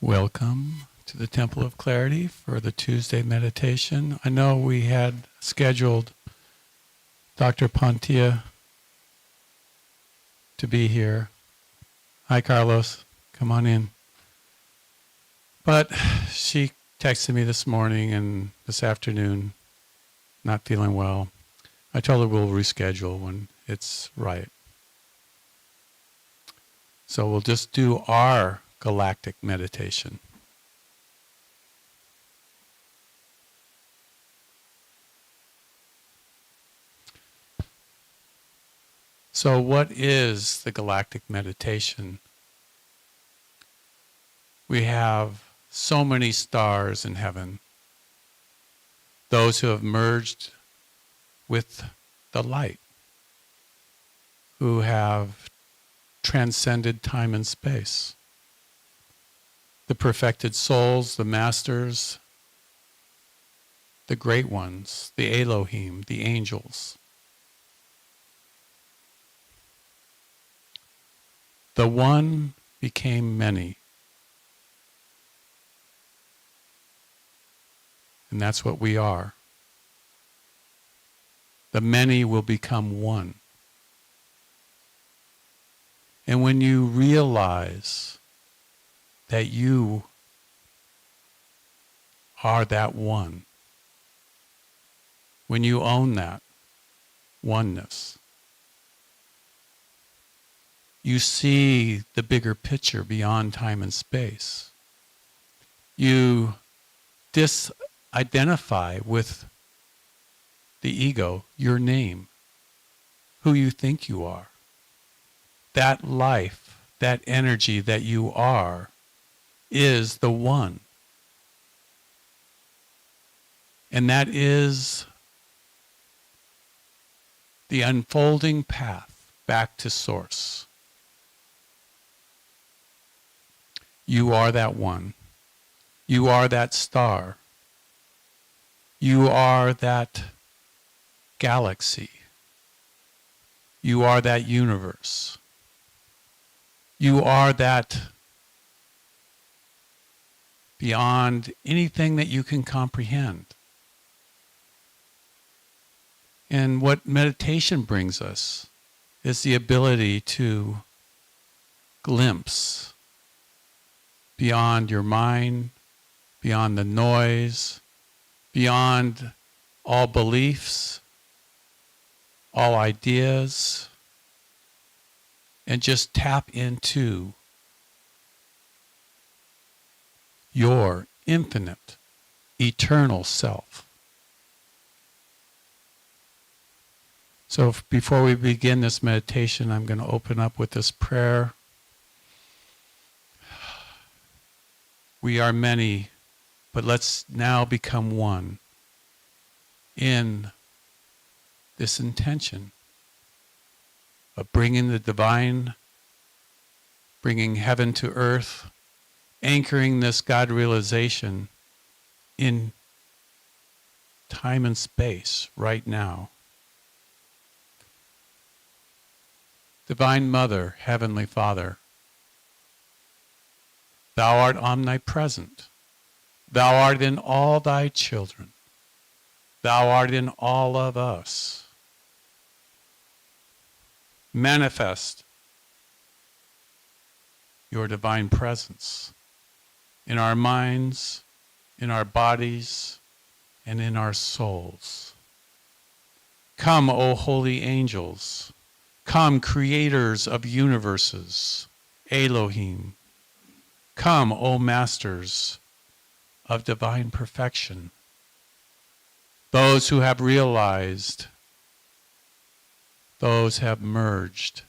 Welcome to the Temple of Clarity for the Tuesday meditation. I know we had scheduled Dr. Pontia to be here. Hi, Carlos. Come on in. But she texted me this morning and this afternoon, not feeling well. I told her we'll reschedule when it's right. So we'll just do our galactic meditation. So what is the galactic meditation? We have so many stars in heaven, those who have merged with the light, who have transcended time and space. The perfected souls, the masters, the great ones, the Elohim, the angels. The one became many. And that's what we are. The many will become one. And when you realize that you are that one, when you own that oneness, you see the bigger picture beyond time and space. You disidentify with the ego, your name, who you think you are. That life, that energy that you are, is the one. And that is the unfolding path back to source. You are that one. You are that star. You are that galaxy. You are that universe. You are that beyond anything that you can comprehend. And what meditation brings us is the ability to glimpse beyond your mind, beyond the noise, beyond all beliefs, all ideas, and just tap into your infinite, eternal self. So before we begin this meditation, I'm going to open up with this prayer. We are many, but let's now become one in this intention of bringing the divine, bringing heaven to earth, anchoring this God realization in time and space right now. Divine Mother, Heavenly Father, Thou art omnipresent. Thou art in all Thy children. Thou art in all of us. Manifest your divine presence in our minds, in our bodies, and in our souls. Come, O holy angels. Come, creators of universes, Elohim. Come, O masters of divine perfection. Those who have realized, those have merged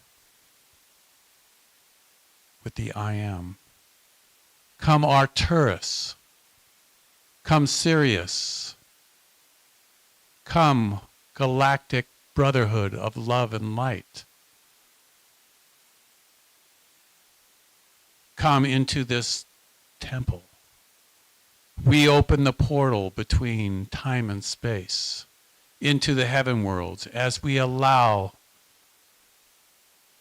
with the I Am. Come, Arcturus. Come, Sirius. Come, galactic brotherhood of love and light. Come into this temple. We open the portal between time and space into the heaven worlds as we allow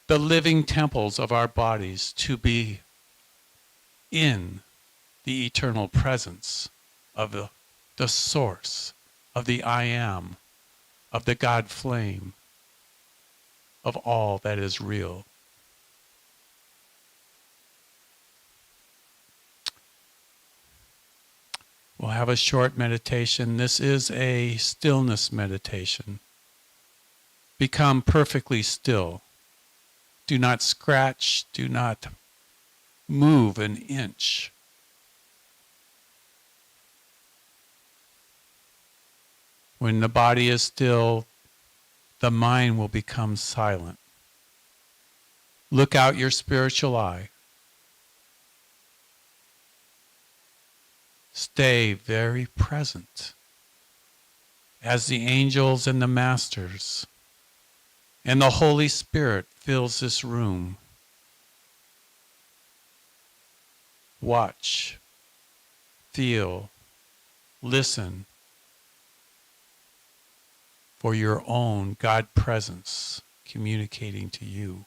the living temples of our bodies to be in the eternal presence of the source, of the I am, of the God flame, of all that is real. We'll have a short meditation. This is a stillness meditation. Become perfectly still. Do not scratch, do not move an inch. When the body is still, the mind will become silent. Look out your spiritual eye. Stay very present as the angels and the masters and the Holy Spirit fills this room. Watch, feel, listen for your own God presence communicating to you.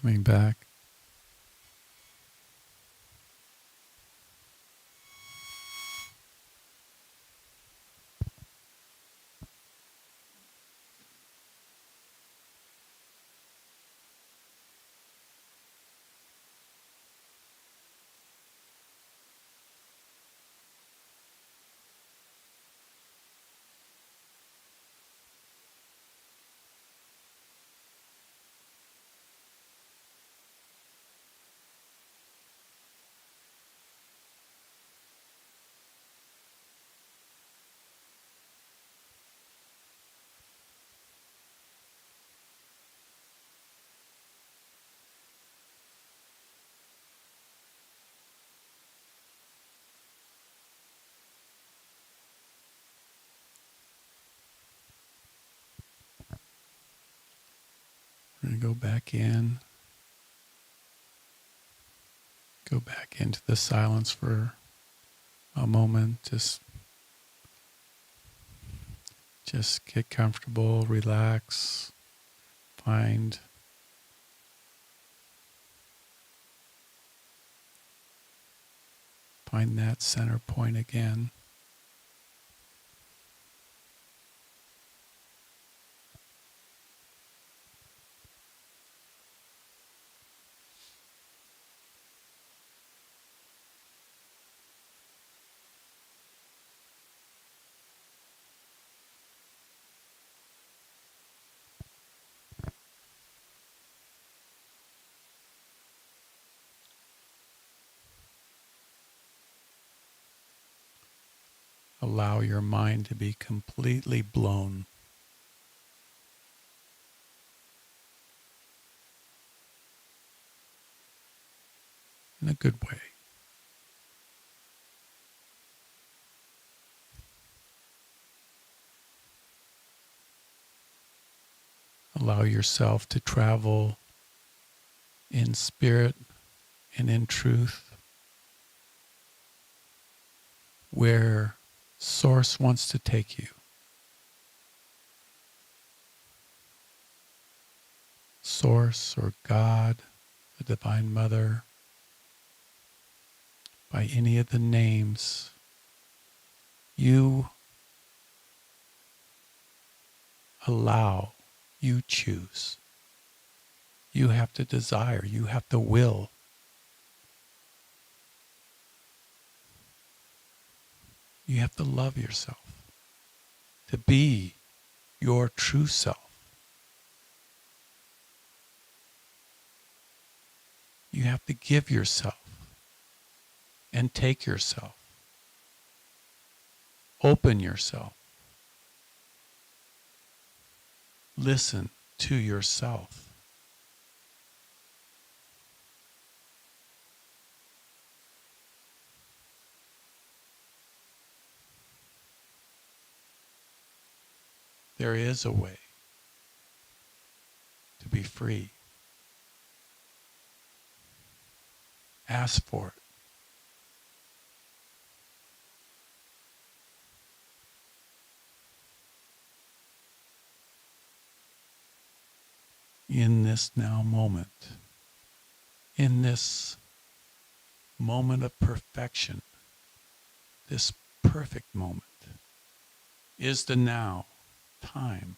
Coming back. We're going to go back in. Go back into the silence for a moment. Just get comfortable, relax, find that center point again. Allow your mind to be completely blown. In a good way. Allow yourself to travel in spirit and in truth where Source wants to take you. Source or God, the Divine Mother, by any of the names, you allow, you choose. You have to desire, you have to will. You have to love yourself, to be your true self. You have to give yourself and take yourself. Open yourself. Listen to yourself. There is a way to be free. Ask for it. In this now moment, in this moment of perfection, this perfect moment is the now time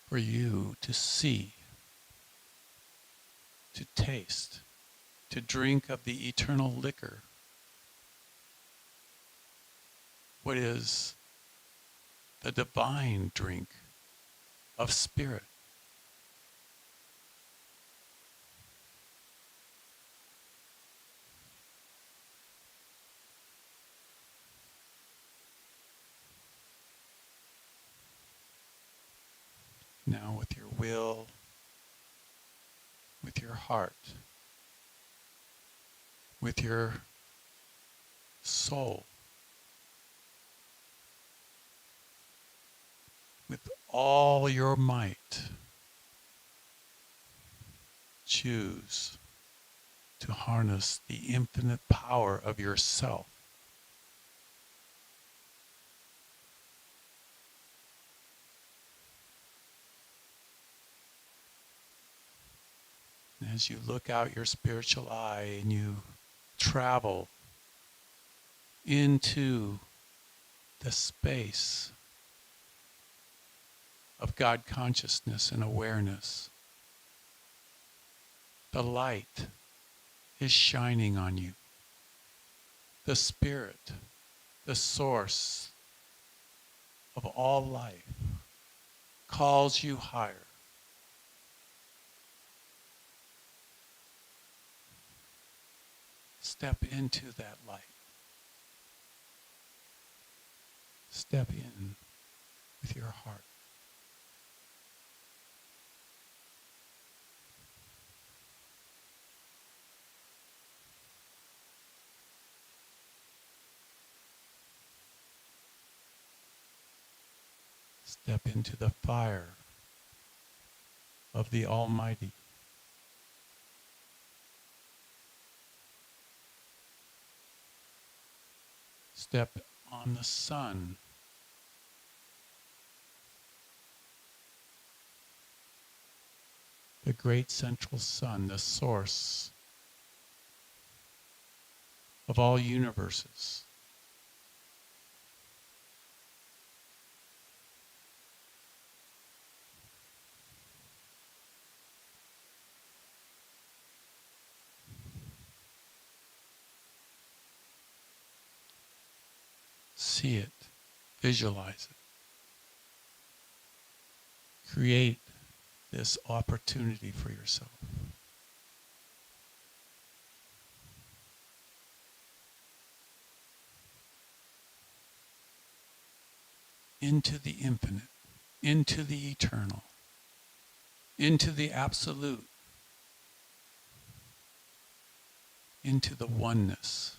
for you to see, to taste, to drink of the eternal liquor. What is the divine drink of spirit? Now with your will, with your heart, with your soul, with all your might, choose to harness the infinite power of yourself. as you look out your spiritual eye and you travel into the space of God consciousness and awareness, the light is shining on you. The Spirit, the source of all life, calls you higher. Step into that light. Step in with your heart. Step into the fire of the Almighty. Step on the sun. The great central sun, the source of all universes. See it, visualize it. Create this opportunity for yourself. Into the infinite, into the eternal, into the absolute, into the oneness.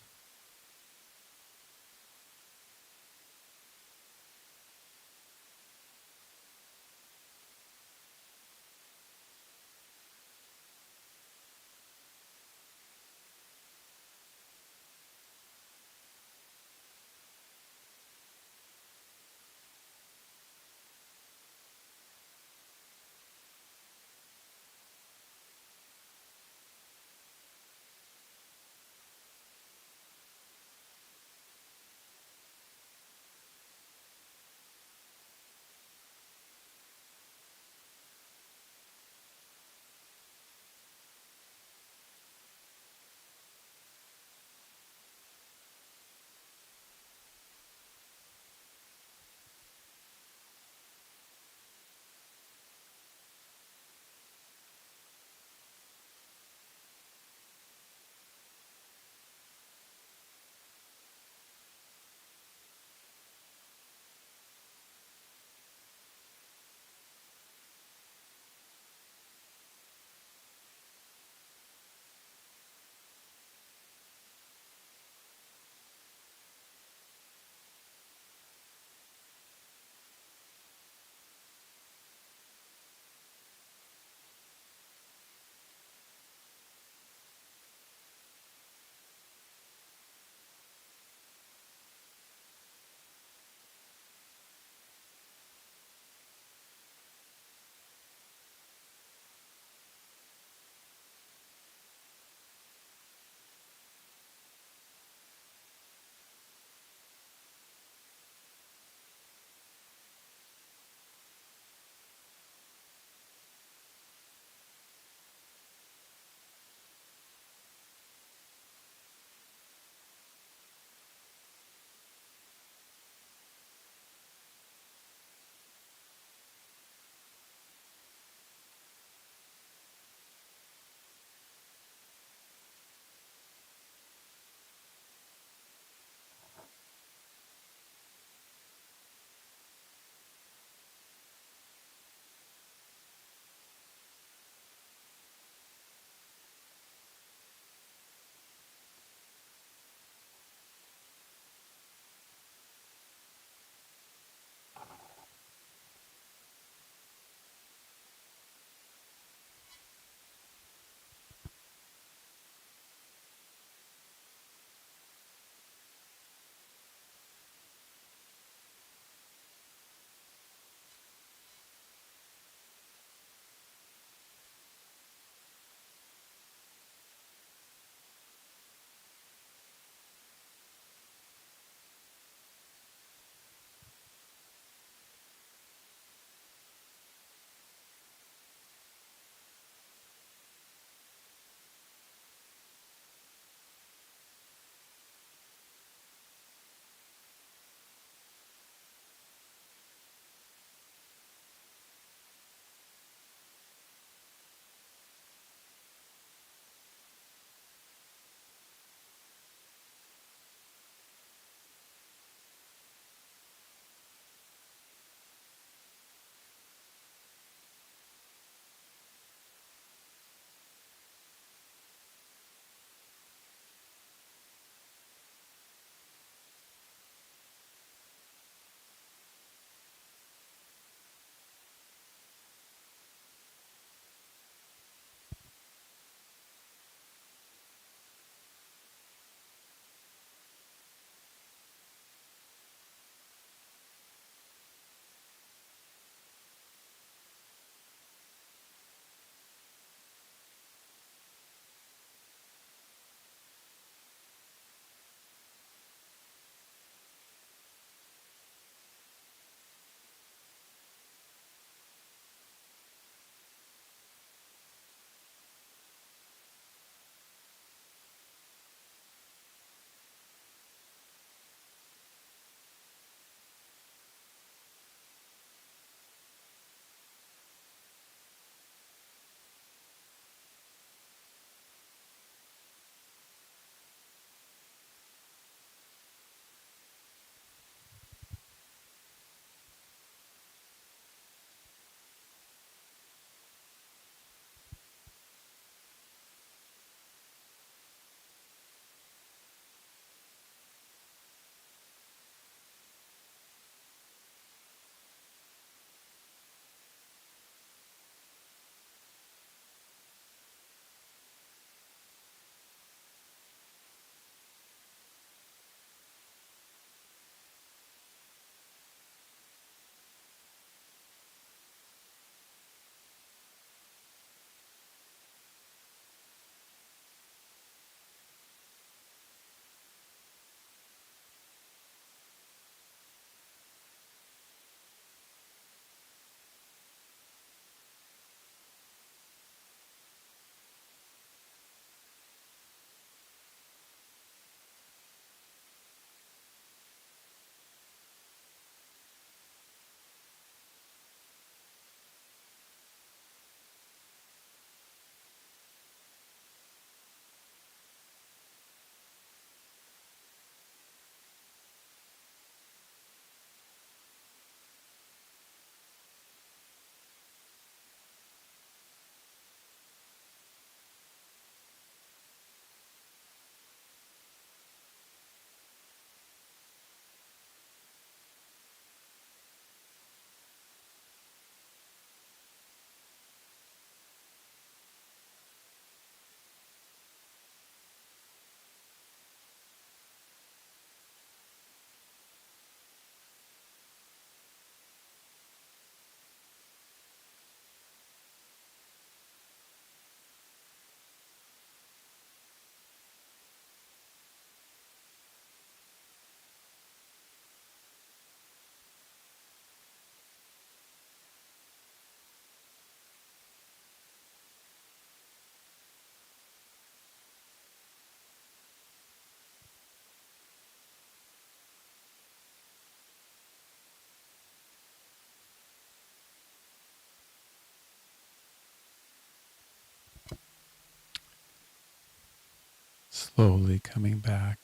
Slowly coming back.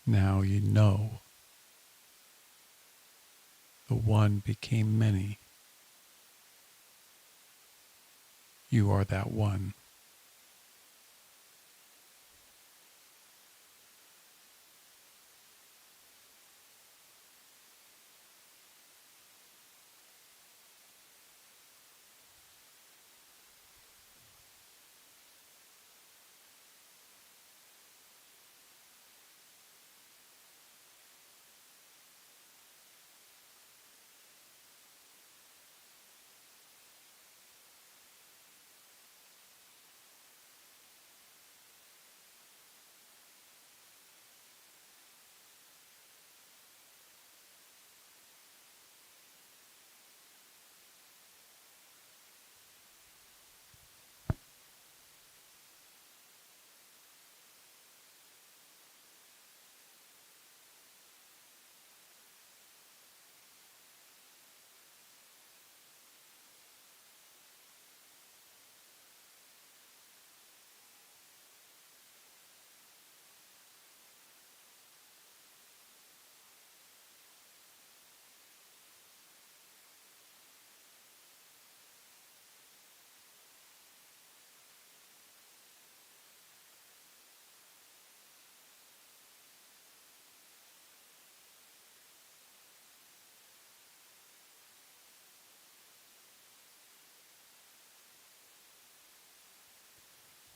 Now you know the one became many. You are that one.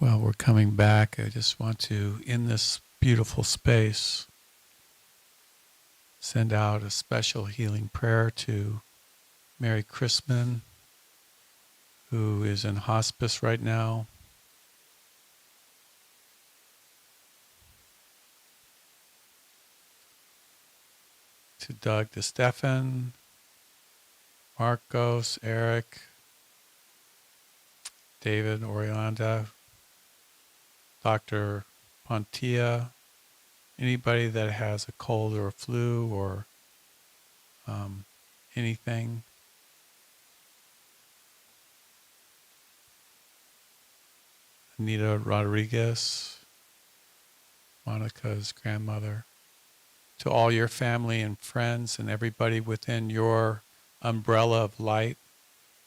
Well, we're coming back. I just want to, in this beautiful space, send out a special healing prayer to Mary Chrisman, who is in hospice right now. To Doug DeStefan, Marcos, Eric, David, Orianda, Dr. Pontia, anybody that has a cold or a flu or anything. Anita Rodriguez, Monica's grandmother. To all your family and friends and everybody within your umbrella of light,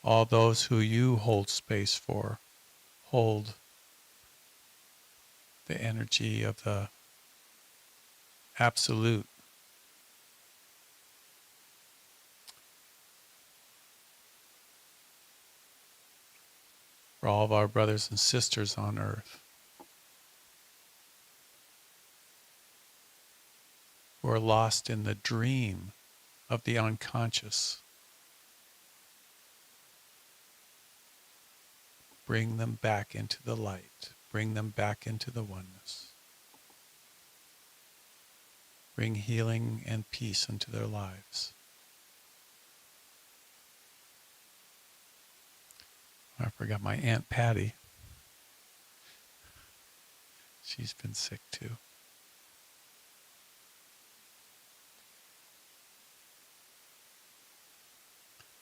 all those who you hold space for, hold the energy of the absolute. For all of our brothers and sisters on earth who are lost in the dream of the unconscious. Bring them back into the light. Bring them back into the oneness. Bring healing and peace into their lives. I forgot my Aunt Patty. She's been sick too.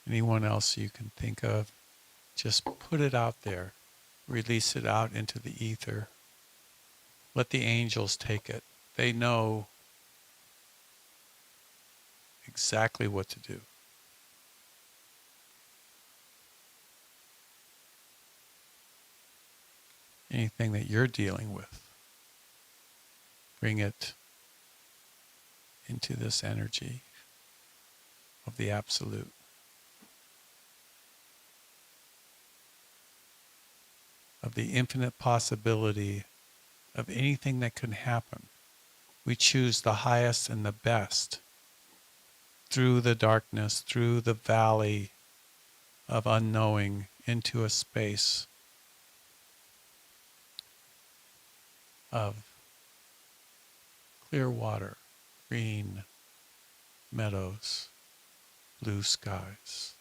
Anyone else you can think of, just put it out there. Release it out into the ether. Let the angels take it. They know exactly what to do. Anything that you're dealing with, bring it into this energy of the absolute. Of the infinite possibility of anything that can happen. We choose the highest and the best through the darkness, through the valley of unknowing, into a space of clear water, green meadows, blue skies,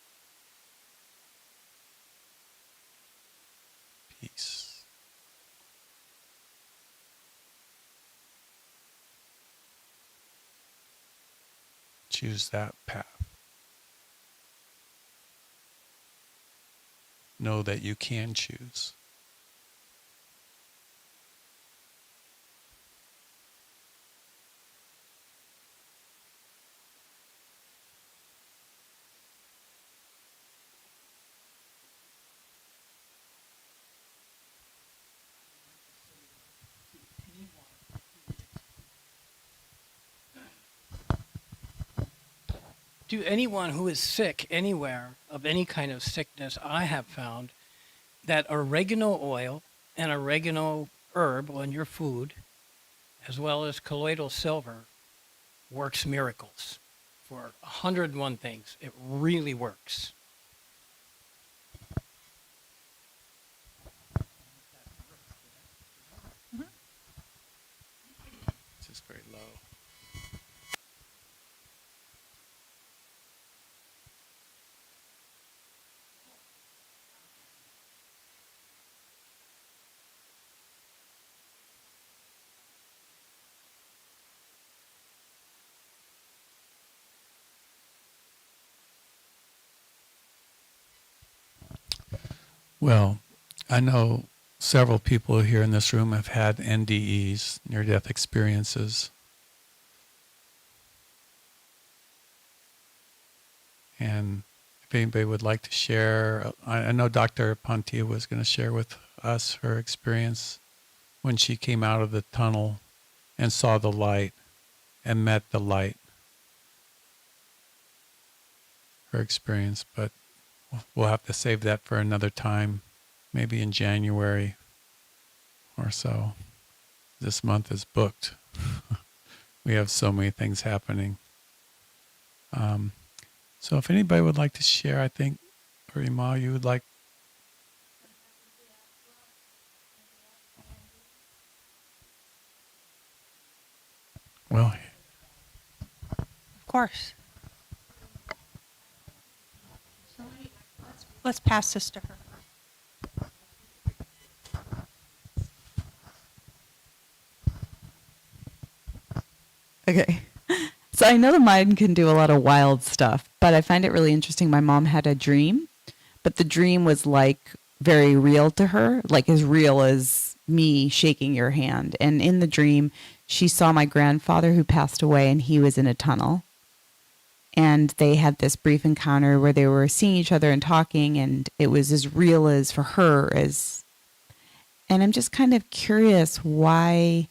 peace. Choose that path. Know that you can choose. To anyone who is sick anywhere of any kind of sickness, I have found that oregano oil and oregano herb on your food, as well as colloidal silver, works miracles for 101 things. It really works. It's just very low. Well, I know several people here in this room have had NDEs, near-death experiences. And if anybody would like to share, I know Dr. Pontia was going to share with us her experience when she came out of the tunnel and saw the light and met the light, her experience, but we'll have to save that for another time, maybe in January or so. This month is booked. We have so many things happening. So if anybody would like to share, I think, or Imal, you would like. Well, Of course. Let's pass this to her. Okay. So I know the mind can do a lot of wild stuff, but I find it really interesting. My mom had a dream, but the dream was like very real to her, like as real as me shaking your hand. And in the dream, she saw my grandfather who passed away, and he was in a tunnel. And they had this brief encounter where they were seeing each other and talking, and it was as real as for her as. And I'm just kind of curious why.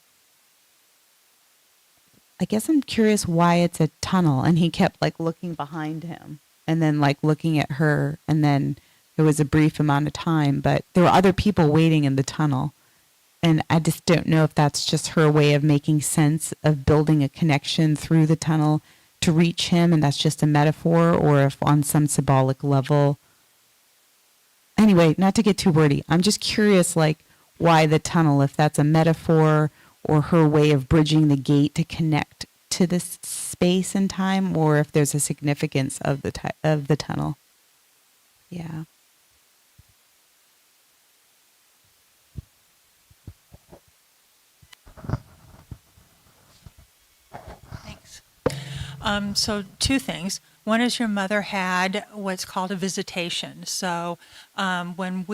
I guess I'm curious why it's a tunnel. And he kept like looking behind him and then like looking at her. And then it was a brief amount of time, but there were other people waiting in the tunnel. And I just don't know if that's just her way of making sense of building a connection through the tunnel to reach him. And that's just a metaphor, or if on some symbolic level. Anyway, not to get too wordy. I'm just curious, like, why the tunnel, if that's a metaphor or her way of bridging the gate to connect to this space and time, or if there's a significance of the tunnel. Yeah. Thanks. So two things. One is your mother had what's called a visitation. So when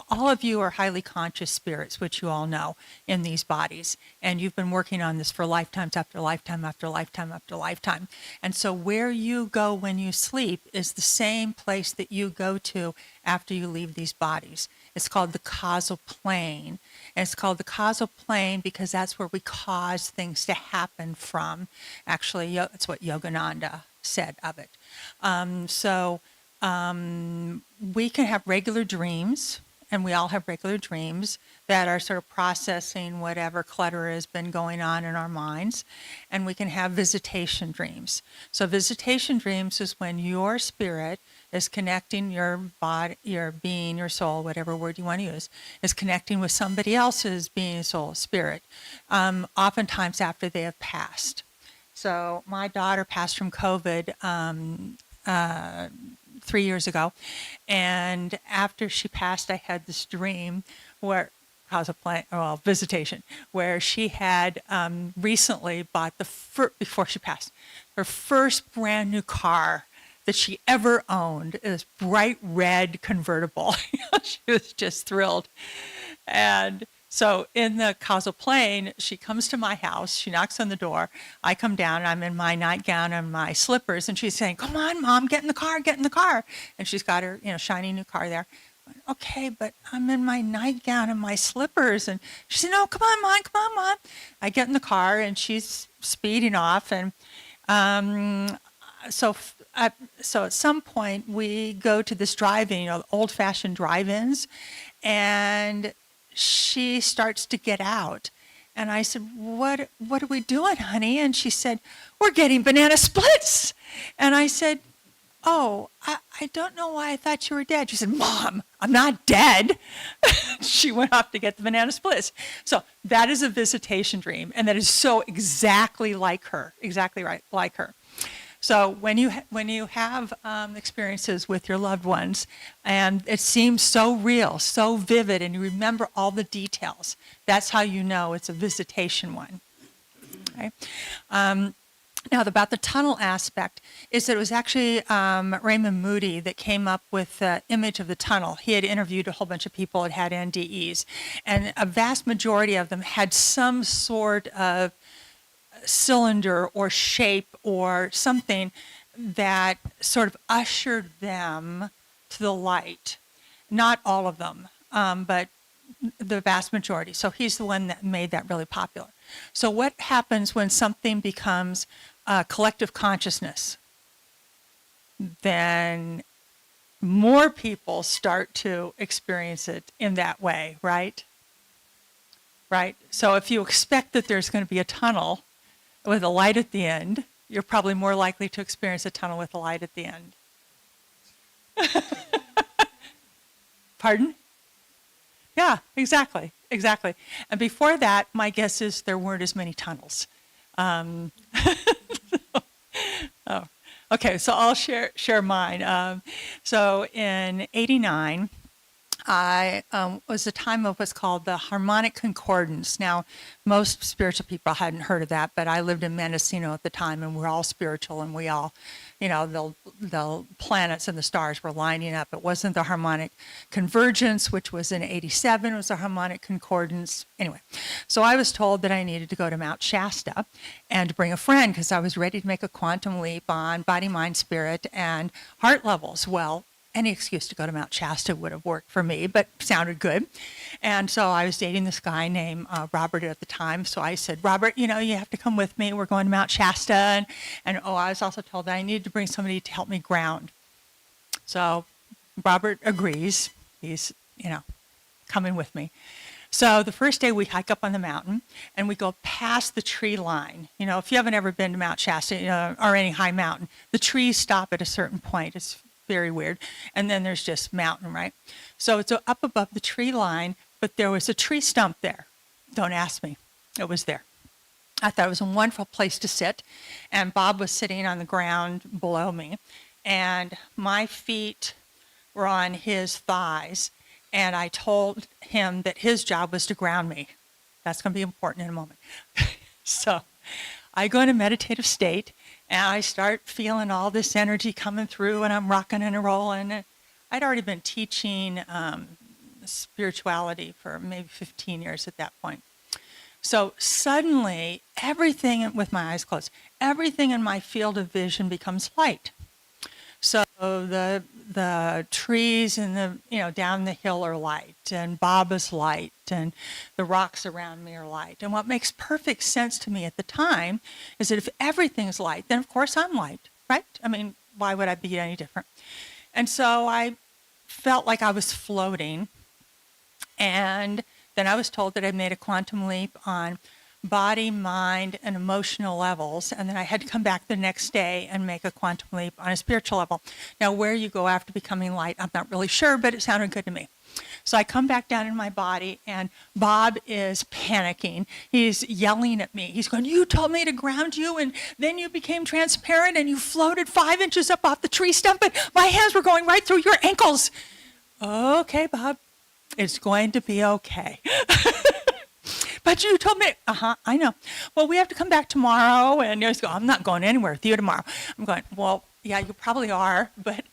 all of you are highly conscious spirits, which you all know, in these bodies. And you've been working on this for lifetimes after lifetime after lifetime after lifetime. And so where you go when you sleep is the same place that you go to after you leave these bodies. It's called the causal plane. And it's called the causal plane because that's where we cause things to happen from. Actually, that's what Yogananda said of it. We can have regular dreams, and we all have regular dreams that are sort of processing whatever clutter has been going on in our minds. And we can have visitation dreams. So visitation dreams is when your spirit is connecting your body, your being, your soul, whatever word you want to use, is connecting with somebody else's being, soul, spirit, oftentimes after they have passed. So my daughter passed from COVID 3 years ago, and after she passed, I had this dream where visitation, where she had recently bought before she passed, her first brand new car that she ever owned, this bright red convertible. She was just thrilled. And so in the causal plane, she comes to my house, she knocks on the door, I come down, and I'm in my nightgown and my slippers, and she's saying, "Come on, Mom, get in the car, get in the car." And she's got her, shiny new car there. Okay, but I'm in my nightgown and my slippers. And she said, "No, come on, Mom, come on, Mom." I get in the car, and she's speeding off. And so at some point, we go to this drive-in, old-fashioned drive-ins, and she starts to get out. And I said, what are we doing, honey? And she said, "We're getting banana splits." And I said, "Oh, I don't know why I thought you were dead." She said, "Mom, I'm not dead." She went off to get the banana splits. So that is a visitation dream, and that is so exactly like her, exactly right, like her. So when you have experiences with your loved ones, and it seems so real, so vivid, and you remember all the details, that's how you know it's a visitation one. Okay. Now, about the tunnel aspect, is that it was actually Raymond Moody that came up with the image of the tunnel. He had interviewed a whole bunch of people that had NDEs, and a vast majority of them had some sort of cylinder or shape or something that sort of ushered them to the light. Not all of them, but the vast majority. So he's the one that made that really popular. So what happens when something becomes collective consciousness? Then more people start to experience it in that way, right? Right? So if you expect that there's going to be a tunnel with a light at the end, you're probably more likely to experience a tunnel with a light at the end. Pardon? Yeah, exactly. And before that, my guess is there weren't as many tunnels. Oh, okay, so I'll share mine. So in '89, was a time of what's called the harmonic concordance. Now, most spiritual people hadn't heard of that, but I lived in Mendocino at the time, and we're all spiritual, and we all, the planets and the stars were lining up. It wasn't the harmonic convergence, which was in '87, it was the harmonic concordance. Anyway, so I was told that I needed to go to Mount Shasta and bring a friend because I was ready to make a quantum leap on body, mind, spirit, and heart levels. Well, any excuse to go to Mount Shasta would have worked for me, but sounded good. And so I was dating this guy named Robert at the time. So I said, "Robert, you have to come with me. We're going to Mount Shasta." And I was also told that I needed to bring somebody to help me ground. So Robert agrees. He's, coming with me. So the first day we hike up on the mountain and we go past the tree line. If you haven't ever been to Mount Shasta or any high mountain, the trees stop at a certain point. It's very weird. And then there's just mountain, right? So it's up above the tree line, but there was a tree stump there. Don't ask me. It was there. I thought it was a wonderful place to sit. And Bob was sitting on the ground below me. And my feet were on his thighs. And I told him that his job was to ground me. That's going to be important in a moment. So I go into meditative state. And I start feeling all this energy coming through, and I'm rocking and rolling. I'd already been teaching spirituality for maybe 15 years at that point. So suddenly, everything, with my eyes closed, everything in my field of vision becomes light. So the trees and the down the hill are light, and Bob is light, and the rocks around me are light. And what makes perfect sense to me at the time is that if everything is light, then of course I'm light, right? I mean, why would I be any different? And so I felt like I was floating, and then I was told that I'd made a quantum leap on body, mind, and emotional levels, and then I had to come back the next day and make a quantum leap on a spiritual level. Now, where you go after becoming light, I'm not really sure, but it sounded good to me. So I come back down in my body, and Bob is panicking. He's yelling at me. He's going, "You told me to ground you, and then you became transparent, and you floated 5 inches up off the tree stump, but my hands were going right through your ankles." "Okay, Bob, it's going to be okay." "But you told me," "I know." "Well, we have to come back tomorrow." And he's going, "I'm not going anywhere with you tomorrow." I'm going, "Well, yeah, you probably are." But,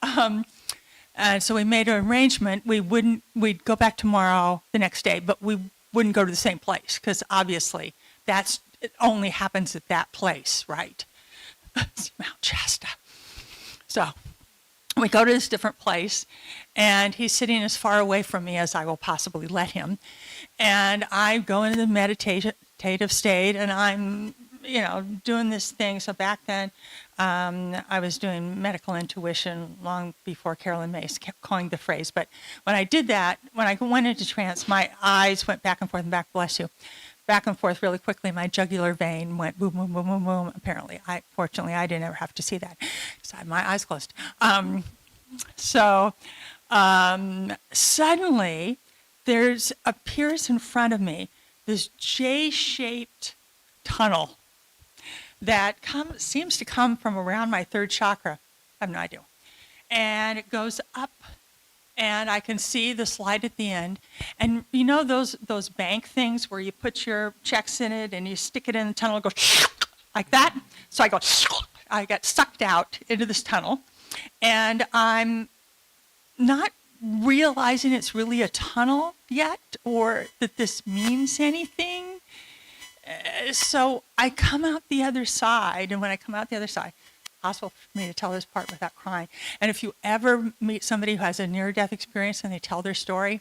and so we made an arrangement. We'd go back tomorrow the next day, but we wouldn't go to the same place because obviously it only happens at that place, right? It's Mount Shasta. So we go to this different place, and he's sitting as far away from me as I will possibly let him. And I go into the meditative state, and I'm, doing this thing. So back then, I was doing medical intuition long before Carolyn Mace kept calling the phrase. But when I did that, when I went into trance, my eyes went back and forth and back, bless you, back and forth really quickly. My jugular vein went boom, boom, boom, boom, boom. Apparently, fortunately, I didn't ever have to see that because I had my eyes closed. Suddenly, appears in front of me this J-shaped tunnel that seems to come from around my third chakra. I have no idea. And it goes up, and I can see the slide at the end. And you know those bank things where you put your checks in it and you stick it in the tunnel and go like that? So I got sucked out into this tunnel, and I'm not realizing it's really a tunnel yet or that this means anything. So I come out the other side, and when I come out the other side, it's possible for me to tell this part without crying. And if you ever meet somebody who has a near-death experience and they tell their story,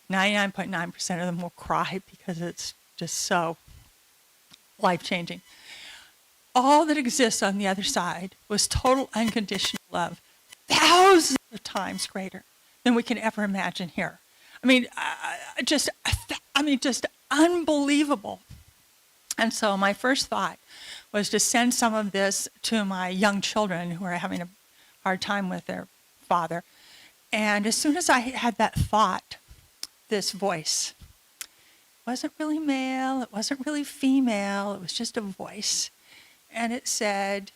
99.9% of them will cry because it's just so life-changing. All that exists on the other side was total unconditional love, thousands of times greater than we can ever imagine here. I mean, just unbelievable. And so my first thought was to send some of this to my young children who are having a hard time with their father. And as soon as I had that thought, this voice, it wasn't really male, it wasn't really female, it was just a voice. And it said,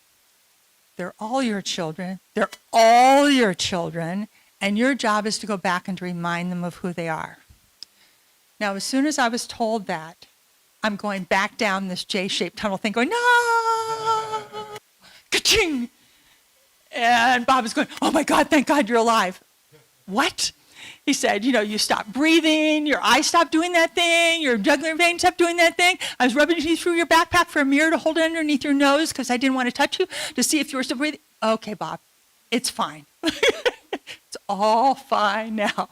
"They're all your children, they're all your children, and your job is to go back and to remind them of who they are." Now, as soon as I was told that, I'm going back down this J-shaped tunnel thing going, "No!" Ka-ching! And Bob is going, "Oh my God, thank God you're alive." "What?" He said, "You stopped breathing, your eyes stopped doing that thing, your jugular vein stopped doing that thing. I was rubbing you through your backpack for a mirror to hold it underneath your nose because I didn't want to touch you to see if you were still breathing." "Okay, Bob, it's fine." It's all fine now. All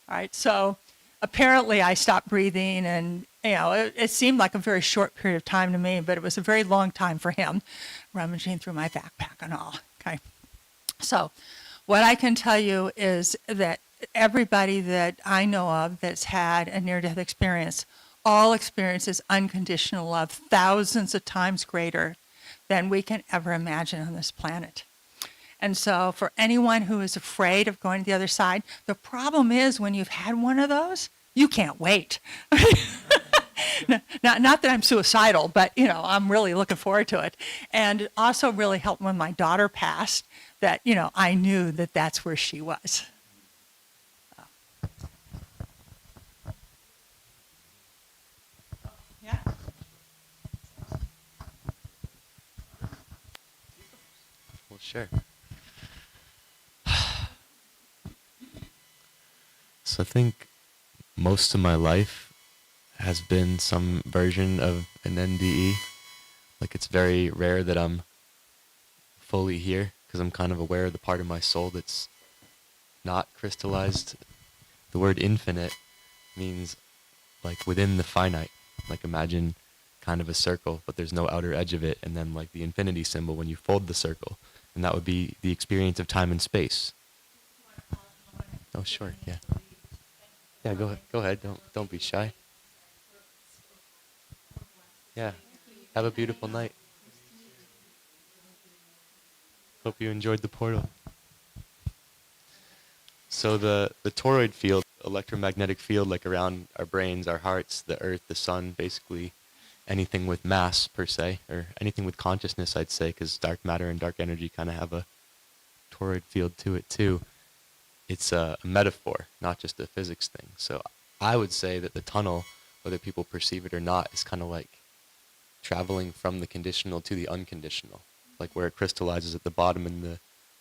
right, so apparently I stopped breathing, and it seemed like a very short period of time to me, but it was a very long time for him, rummaging through my backpack and all. Okay, so what I can tell you is that everybody that I know of that's had a near-death experience all experiences unconditional love, thousands of times greater than we can ever imagine on this planet. And so for anyone who is afraid of going to the other side, the problem is when you've had one of those, you can't wait. Not that I'm suicidal, but, I'm really looking forward to it. And it also really helped when my daughter passed that, I knew that that's where she was. Yeah. Well, sure. So I think most of my life has been some version of an NDE. Like, it's very rare that I'm fully here because I'm kind of aware of the part of my soul that's not crystallized. The word infinite means like within the finite. Like, imagine kind of a circle, but there's no outer edge of it, and then like the infinity symbol when you fold the circle, and that would be the experience of time and space. Oh, sure, yeah. Yeah, go ahead. Don't be shy. Yeah. Have a beautiful night. Hope you enjoyed the portal. So the toroid field, electromagnetic field, like around our brains, our hearts, the earth, the sun, basically anything with mass per se, or anything with consciousness, I'd say, because dark matter and dark energy kind of have a toroid field to it too. It's a metaphor, not just a physics thing. So I would say that the tunnel, whether people perceive it or not, is kind of like traveling from the conditional to the unconditional, like where it crystallizes at the bottom and the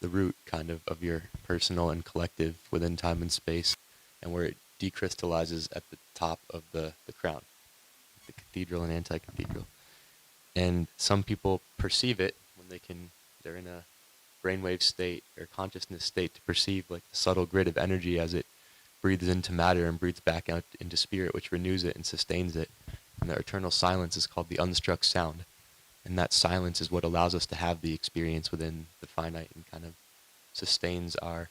root kind of your personal and collective within time and space, and where it decrystallizes at the top of the crown, the cathedral and anti-cathedral. And some people perceive it when they're in a brainwave state or consciousness state to perceive like the subtle grid of energy as it breathes into matter and breathes back out into spirit, which renews it and sustains it. And the eternal silence is called the unstruck sound. And that silence is what allows us to have the experience within the finite and kind of sustains our,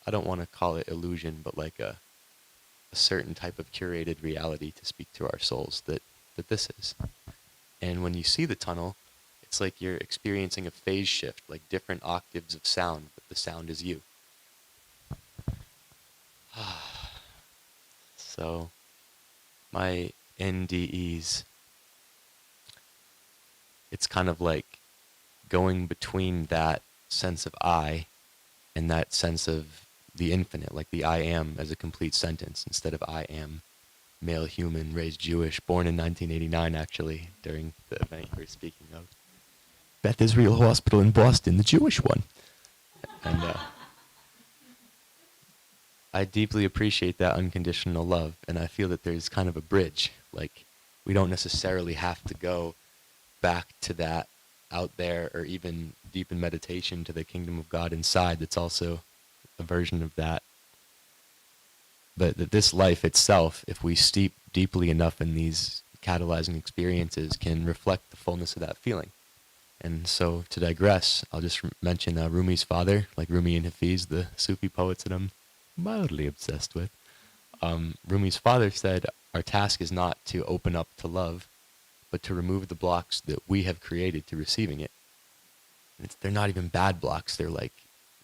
I don't want to call it illusion, but like a certain type of curated reality to speak to our souls that this is. And when you see the tunnel, it's like you're experiencing a phase shift, like different octaves of sound, but the sound is you. So, my NDEs, it's kind of like going between that sense of I and that sense of the infinite, like the I am as a complete sentence instead of I am male human, raised Jewish, born in 1989 actually, during the event you were speaking of. Beth Israel Hospital in Boston, the Jewish one. And I deeply appreciate that unconditional love, and I feel that there's kind of a bridge. Like, we don't necessarily have to go back to that out there, or even deep in meditation to the kingdom of God inside. That's also a version of that. But that this life itself, if we steep deeply enough in these catalyzing experiences, can reflect the fullness of that feeling. And so, to digress, I'll just mention Rumi's father, like Rumi and Hafiz, the Sufi poets that I'm mildly obsessed with. Rumi's father said, our task is not to open up to love, but to remove the blocks that we have created to receiving it. And they're not even bad blocks. They're like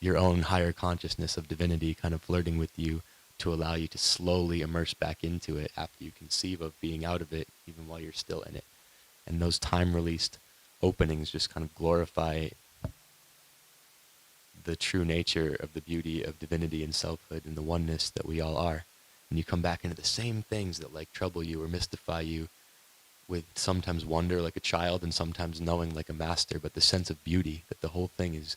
your own higher consciousness of divinity kind of flirting with you to allow you to slowly immerse back into it after you conceive of being out of it, even while you're still in it. And those time-released openings just kind of glorify the true nature of the beauty of divinity and selfhood and the oneness that we all are. And you come back into the same things that like trouble you or mystify you, with sometimes wonder like a child and sometimes knowing like a master, but the sense of beauty, that the whole thing is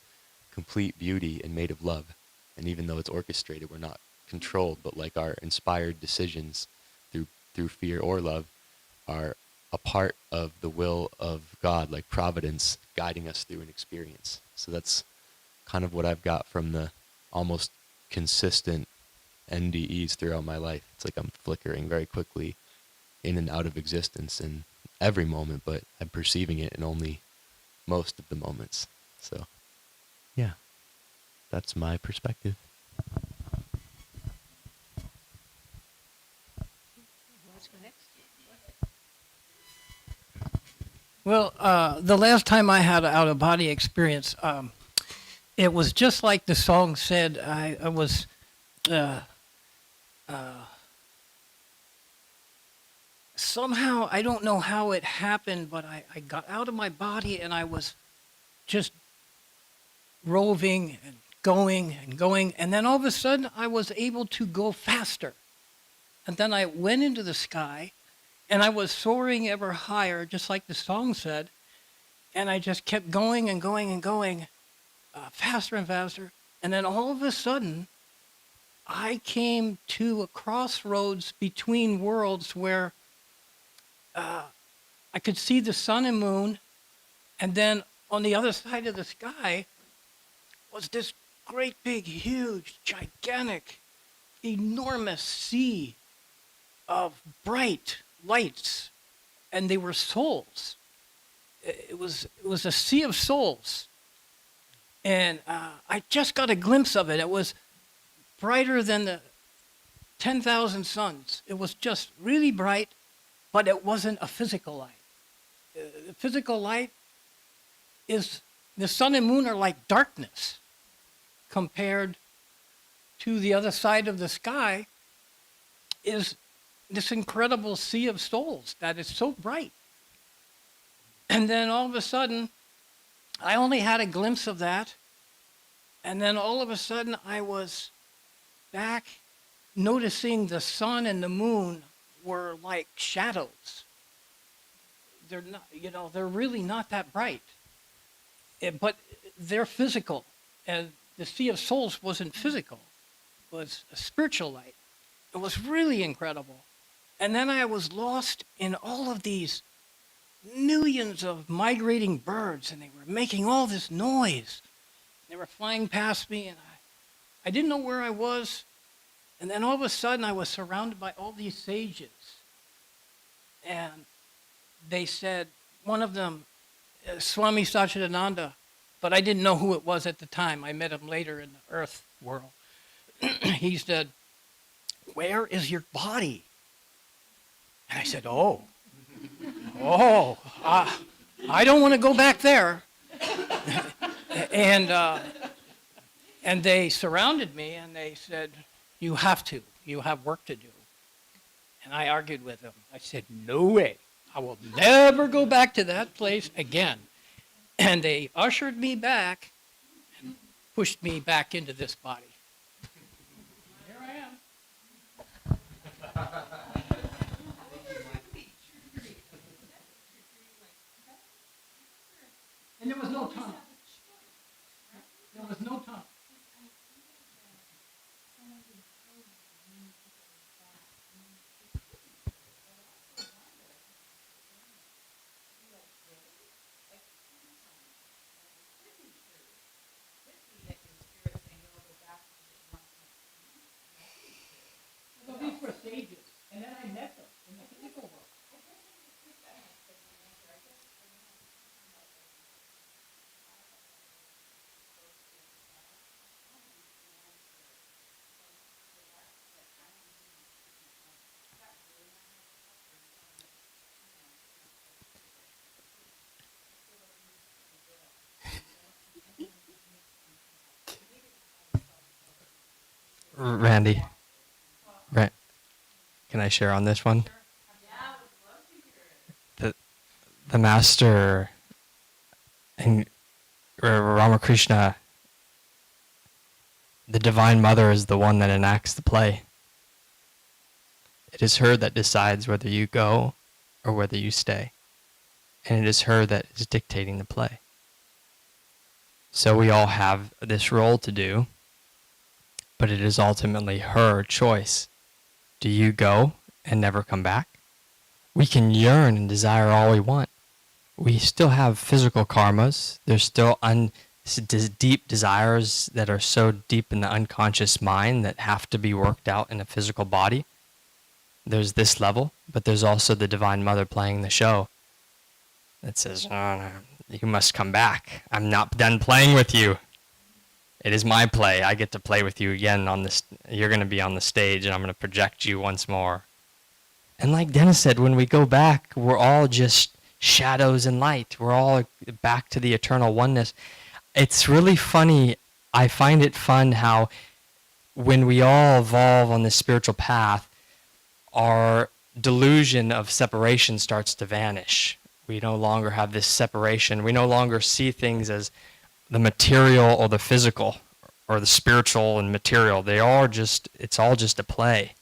complete beauty and made of love. And even though it's orchestrated, we're not controlled, but like our inspired decisions through fear or love are a part of the will of God, like providence guiding us through an experience. So that's kind of what I've got from the almost consistent NDEs throughout my life. It's like I'm flickering very quickly in and out of existence in every moment, but I'm perceiving it in only most of the moments. So, yeah, that's my perspective. Well, the last time I had an out-of-body experience, it was just like the song said. I was somehow, I don't know how it happened, but I got out of my body and I was just roving and going and going. And then all of a sudden, I was able to go faster. And then I went into the sky. And I was soaring ever higher, just like the song said. And I just kept going and going and going, faster and faster. And then all of a sudden, I came to a crossroads between worlds where I could see the sun and moon. And then on the other side of the sky was this great big, huge, gigantic, enormous sea of bright lights, and they were souls. It was a sea of souls, and I just got a glimpse of it. It was brighter than the 10,000 suns. It was just really bright, but it wasn't a physical light. The physical light is the sun and moon are like darkness compared to the other side of the sky is this incredible sea of souls that is so bright. And then all of a sudden, I only had a glimpse of that. And then all of a sudden, I was back noticing the sun and the moon were like shadows. They're not, they're really not that bright. But they're physical. And the Sea of Souls wasn't physical. It was a spiritual light. It was really incredible. And then I was lost in all of these millions of migrating birds, and they were making all this noise. They were flying past me, and I didn't know where I was. And then all of a sudden, I was surrounded by all these sages. And they said, one of them, Swami Satchidananda, but I didn't know who it was at the time. I met him later in the earth world. He said, "Where is your body?" And I said, I don't want to go back there. And they surrounded me and they said, "You have to. You have work to do." And I argued with them. I said, "No way. I will never go back to that place again." And they ushered me back and pushed me back into this body. Here I am. And there was no tunnel. There was no tunnel. So these were stages, and then I met them in the physical world. Randy, can I share on this one? The master and Ramakrishna, the Divine Mother is the one that enacts the play. It is her that decides whether you go or whether you stay. And it is her that is dictating the play. So we all have this role to do, but it is ultimately her choice. Do you go and never come back? We can yearn and desire all we want. We still have physical karmas. There's still deep desires that are so deep in the unconscious mind that have to be worked out in a physical body. There's this level, but there's also the Divine Mother playing the show that says, "Oh, no, you must come back. I'm not done playing with you. It is my play. I get to play with you again on this. You're going to be on the stage, and I'm going to project you once more." And like Dennis said, when we go back, we're all just shadows and light. We're all back to the eternal oneness. It's really funny. I find it fun how when we all evolve on this spiritual path, our delusion of separation starts to vanish. We no longer have this separation. We no longer see things as the material or the physical or the spiritual and material. It's all just a play.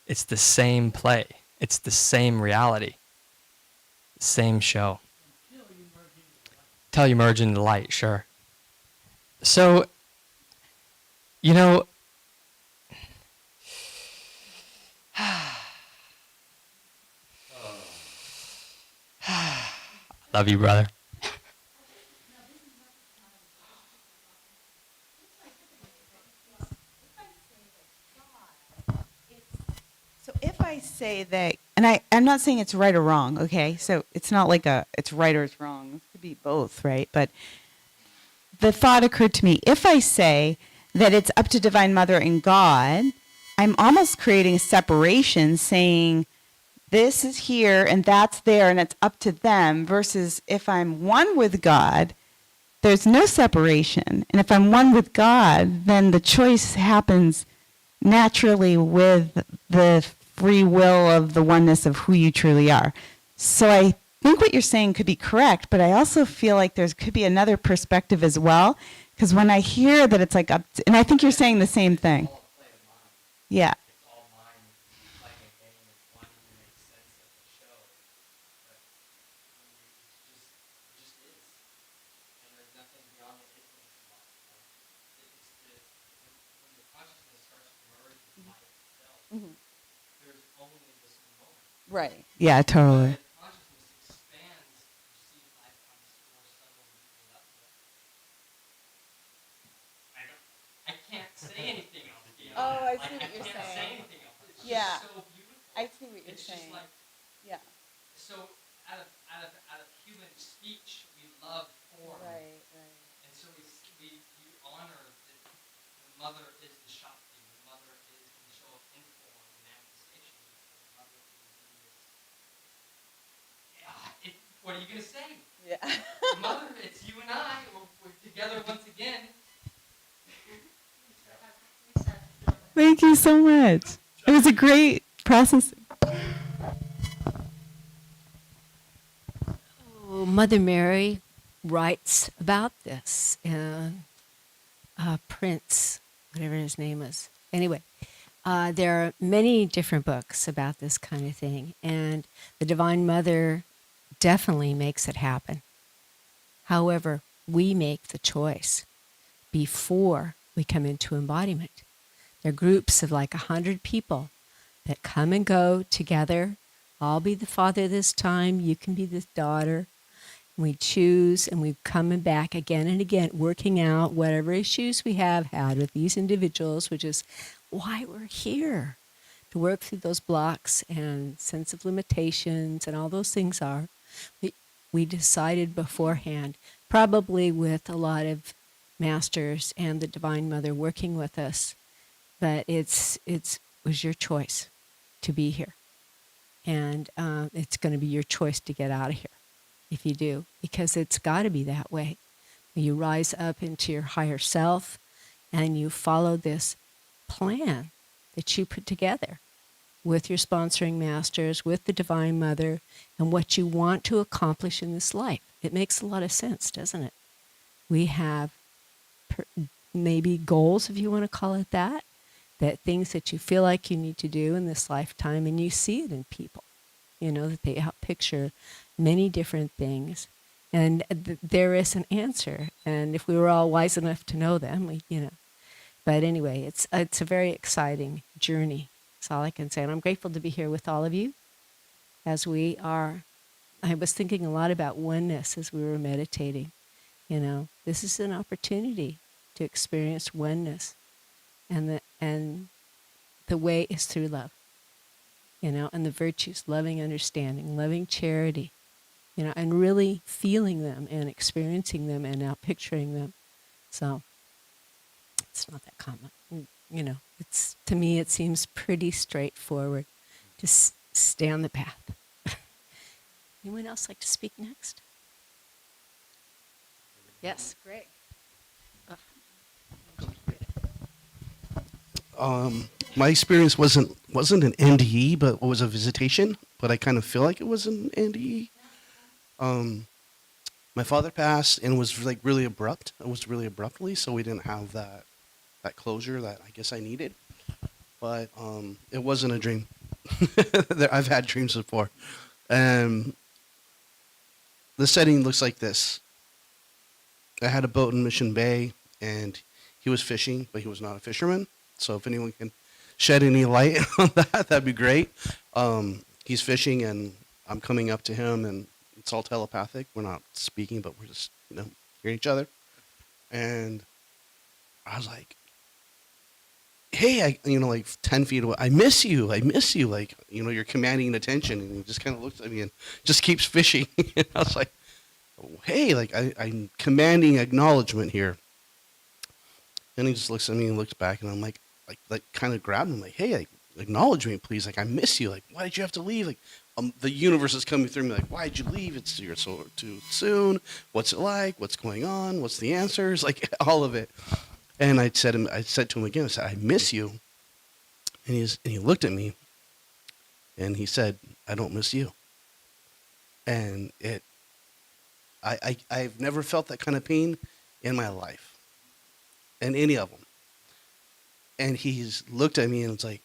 It's the same play. It's the same reality. Same show. Till you merge into the light, sure. So, love you, brother. So if I say that, and I'm not saying it's right or wrong, okay? So it's not like it's right or it's wrong. It could be both, right? But the thought occurred to me, if I say that it's up to Divine Mother and God, I'm almost creating a separation, saying this is here and that's there and it's up to them, versus if I'm one with God, there's no separation. And if I'm one with God, then the choice happens naturally with the free will of the oneness of who you truly are. So I think what you're saying could be correct, but I also feel like there could be another perspective as well. Because when I hear that it's like up to, and I think you're saying the same thing. Yeah. Right. Yeah, totally. I can't say anything else. Oh, I see Like, what I you're can't say saying. anything else. It's Yeah. just so beautiful. I see what you're It's saying. just like Yeah. so out of human speech, we love form, Right. and so we honor that the mother is the Shakti, the mother is the show of inform, the manifestation. The mother is what are you gonna say? Yeah. The mother, it's you and I. We're together once again. Thank you so much. It was a great process. Oh, Mother Mary writes about this, and Prince, whatever his name is. Anyway, there are many different books about this kind of thing, and the Divine Mother definitely makes it happen. However, we make the choice before we come into embodiment. There are groups of like 100 people that come and go together. I'll be the father this time, you can be the daughter. We choose, and we've come back again and again, working out whatever issues we have had with these individuals, which is why we're here, to work through those blocks and sense of limitations and all those things are. We decided beforehand, probably with a lot of masters and the Divine Mother working with us, but it was your choice to be here. And it's going to be your choice to get out of here if you do, because it's got to be that way. You rise up into your higher self and you follow this plan that you put together with your sponsoring masters, with the Divine Mother, and what you want to accomplish in this life. It makes a lot of sense, doesn't it? We have maybe goals, if you want to call it that things that you feel like you need to do in this lifetime, and you see it in people, that they outpicture many different things. And there is an answer. And if we were all wise enough to know them, But anyway, it's a very exciting journey. That's all I can say. And I'm grateful to be here with all of you as we are. I was thinking a lot about oneness as we were meditating. This is an opportunity to experience oneness. And the way is through love, and the virtues, loving understanding, loving charity, and really feeling them and experiencing them and now picturing them. So it's not that common. To me, it seems pretty straightforward to stay on the path. Anyone else like to speak next? Yes, Greg. My experience wasn't an NDE, but was a visitation. But I kind of feel like it was an NDE. My father passed and was like really abrupt. It was really abruptly, so we didn't have that closure that I guess I needed. But it wasn't a dream. I've had dreams before. The setting looks like this. I had a boat in Mission Bay, and he was fishing, but he was not a fisherman. So if anyone can shed any light on that, that'd be great. He's fishing, and I'm coming up to him, and it's all telepathic. We're not speaking, but we're just, hearing each other. And I was like, hey, like 10 feet away, I miss you. Like, you're commanding attention. And he just kind of looks at me and just keeps fishing. And I was like, hey, like I'm commanding acknowledgement here. And he just looks at me and looks back, and I'm like kind of grabbed him, like, hey, like, acknowledge me, please. Like, I miss you. Like, why did you have to leave? Like, the universe is coming through me. Like, why did you leave? You're so too soon. What's it like? What's going on? What's the answers? Like, all of it. And I said to him again, I said, I miss you. And he looked at me and he said, "I don't miss you." And I've never felt that kind of pain in my life, in any of them. And he's looked at me and was like,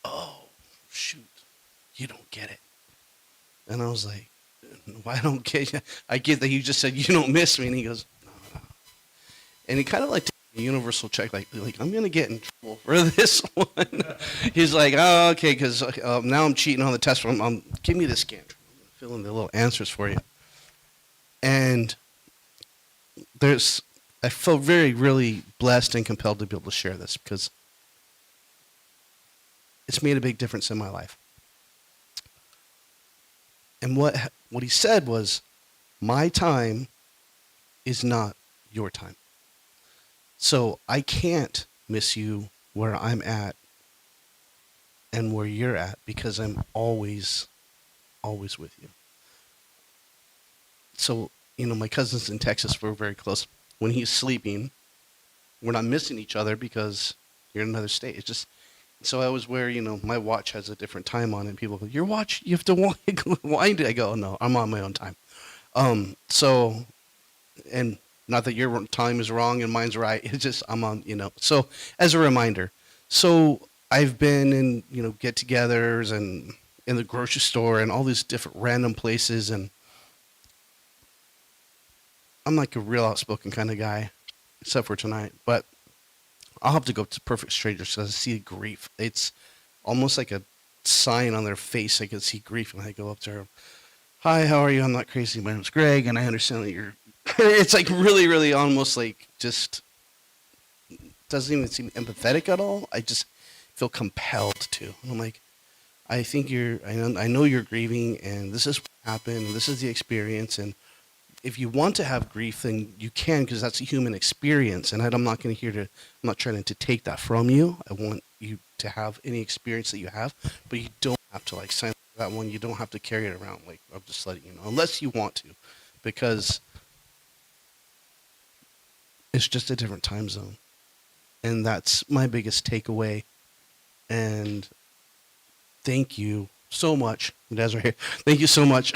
"Oh, shoot, you don't get it." And I was like, "Why I don't get you? I get that you just said you don't miss me." And he goes, "No, no." And he kind of like took a universal check, like I'm gonna get in trouble for this one. He's like, "Oh, okay, because now I'm cheating on the test. Give me the scan. I'm fill in the little answers for you." And I felt very, really blessed and compelled to be able to share this because it's made a big difference in my life. And what he said was, "My time is not your time. So I can't miss you where I'm at and where you're at because I'm always, always with you." So, my cousins in Texas were very close. When he's sleeping, we're not missing each other because you're in another state. It's just, so I was where, my watch has a different time on it. People go, "Your watch, you have to wind it." I go, "No, I'm on my own time." So, and not that your time is wrong and mine's right. It's just, I'm on, So as a reminder, so I've been in, get-togethers and in the grocery store and all these different random places, and I'm like a real outspoken kind of guy, except for tonight. But I'll have to go to perfect strangers because I see grief. It's almost like a sign on their face. I can see grief, and I go up there. "Hi, how are you? I'm not crazy. My name's Greg, and I understand that you're..." It's like really, really almost like just doesn't even seem empathetic at all. I just feel compelled to. And I'm like, I think I know you're grieving, and this is what happened, and this is the experience, and if you want to have grief, then you can, because that's a human experience. And I'm not trying to take that from you. I want you to have any experience that you have, but you don't have to sign up for that one. You don't have to carry it around. I'm just letting you know, unless you want to, because it's just a different time zone. And that's my biggest takeaway. And thank you so much. You guys are here. Thank you so much.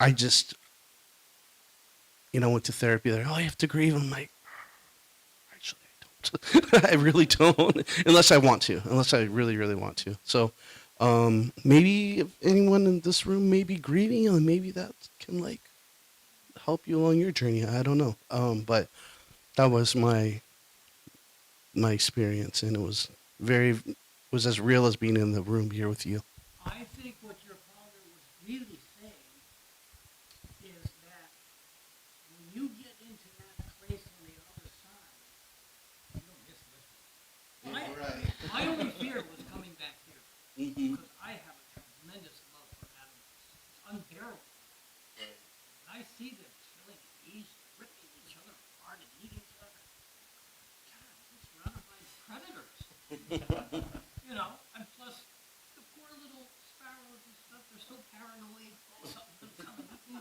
I just, went to therapy. They're, "Oh, you have to grieve." I'm like, actually, I don't. I really don't, unless I want to, unless I really, really want to. So maybe if anyone in this room may be grieving, and maybe that can help you along your journey. I don't know. But that was my experience, and it was as real as being in the room here with you. I think what your father was really saying is that when you get into that place on the other side, you don't miss this. My only fear was coming back here because I have a tremendous love for animals. It's unbearable. When I see them killing bees, ripping each other apart and eating each other, God, I'm surrounded by predators. And plus the poor little sparrows and stuff, they're so paranoid. Oh, something's gonna come at me.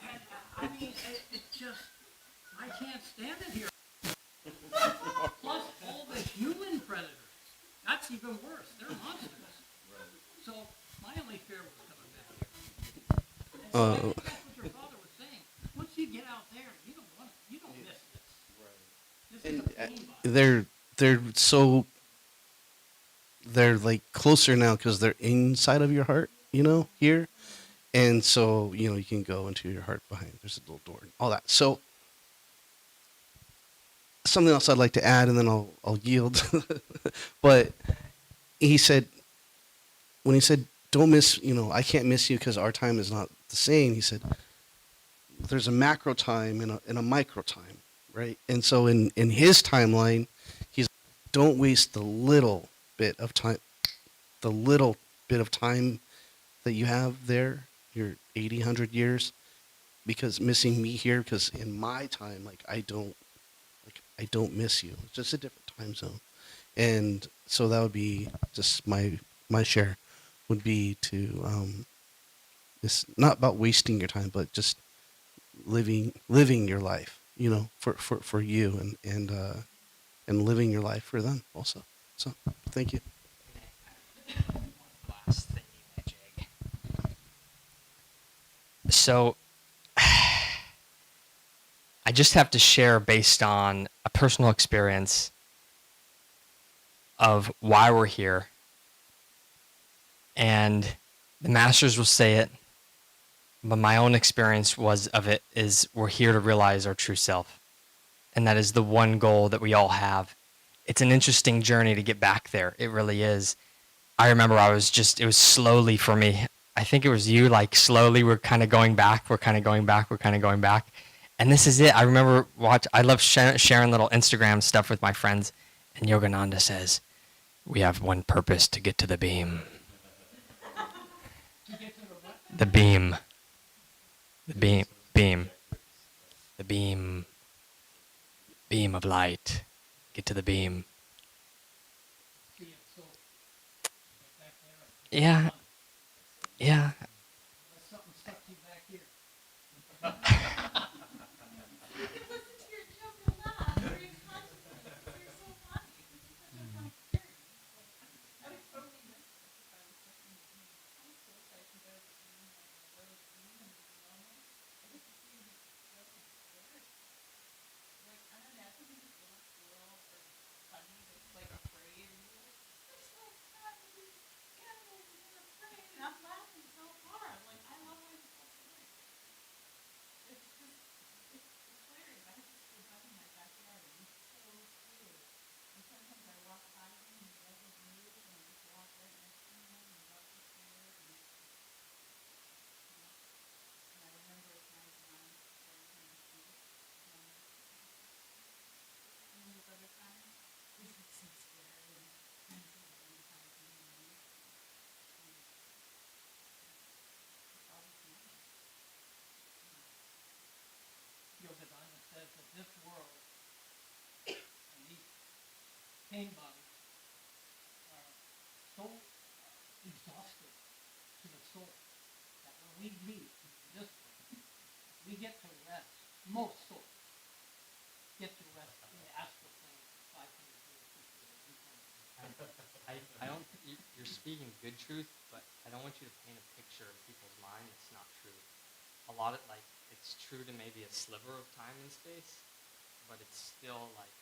And I mean, it's just, I can't stand it here. Plus all the human predators. That's even worse. They're monsters. So my only fear was coming back here. And so I think that's what your father was saying. Once you get out there, you don't miss this. This is a pain body. They're closer now because they're inside of your heart, here. And so, you can go into your heart behind. There's a little door and all that. So something else I'd like to add, and then I'll yield. But when he said, "Don't miss, I can't miss you because our time is not the same." He said, there's a macro time and a micro time, right? And so in his timeline, don't waste the little bit of time that you have there, your 80, 100 years, because missing me here, because in my time, I don't miss you. It's just a different time zone. And so that would be just my share would be to, it's not about wasting your time, but just living your life, for you and and living your life for them also. So thank you. Last thing, Jake. So, I just have to share based on a personal experience of why we're here. And the masters will say it, but my own experience was of it is we're here to realize our true self. And that is the one goal that we all have. It's an interesting journey to get back there. It really is. I remember it was slowly for me. I think it was you, like slowly we're kind of going back. And this is it. I remember I love sharing little Instagram stuff with my friends. And Yogananda says, we have one purpose, to get to the beam. The beam. The beam. Beam. The beam. Beam of light. Get to the beam. Yeah. Yeah. Yogananda says that this world and these pain bodies are so exhausting to the soul that when we leave this world, we get to rest. Most souls get to rest in the astral plane for 500 years before I don't think you're speaking good truth, but I don't want you to paint a picture in people's mind that's not true. A lot of it's true to maybe a sliver of time and space, but it's still like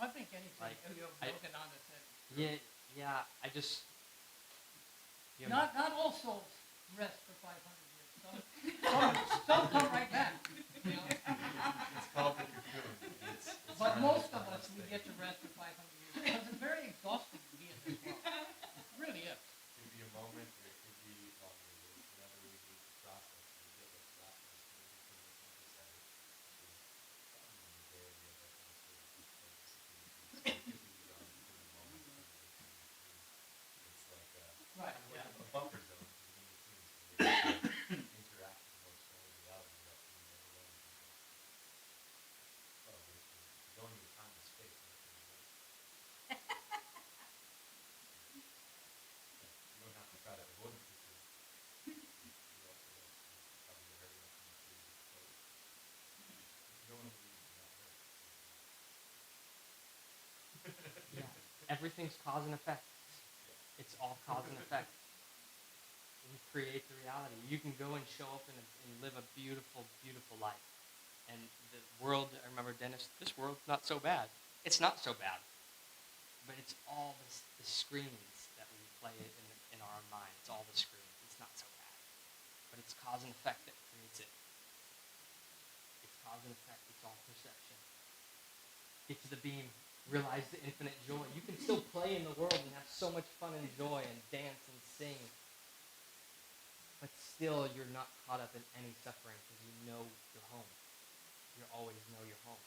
I think anything Yogananda said. yeah. I just Not all souls rest for 500 years. Some come right back. You know? It's called the cocoon. But most of us, we get to rest for 500 years because it's very exhausting to be in this world. It really is. It could be a moment, or it could be longer. It's whenever we need to process and get what's left in this between the majority of our it's like Right. Yeah. a buffer zone between the teams. Interact with more soul reality that we never learned. Well, we're going to time and space. You don't have to try to avoid it. You also probably hurt enough in the you don't want to leave that hurt. yeah. Everything's cause and effect. It's all cause and effect. We create the reality. You can go and show up and live a beautiful, beautiful life. And the world, I remember Dennis, this world's not so bad. It's not so bad. But it's all the screens that we play in our own mind. It's all the screens. It's not so bad. But it's cause and effect that creates it. It's cause and effect. It's all perception. Get to the beam. Realize the infinite joy. You can still play in the world and have so much fun and joy and dance and sing. But still, you're not caught up in any suffering because you know you're home. You always know you're home.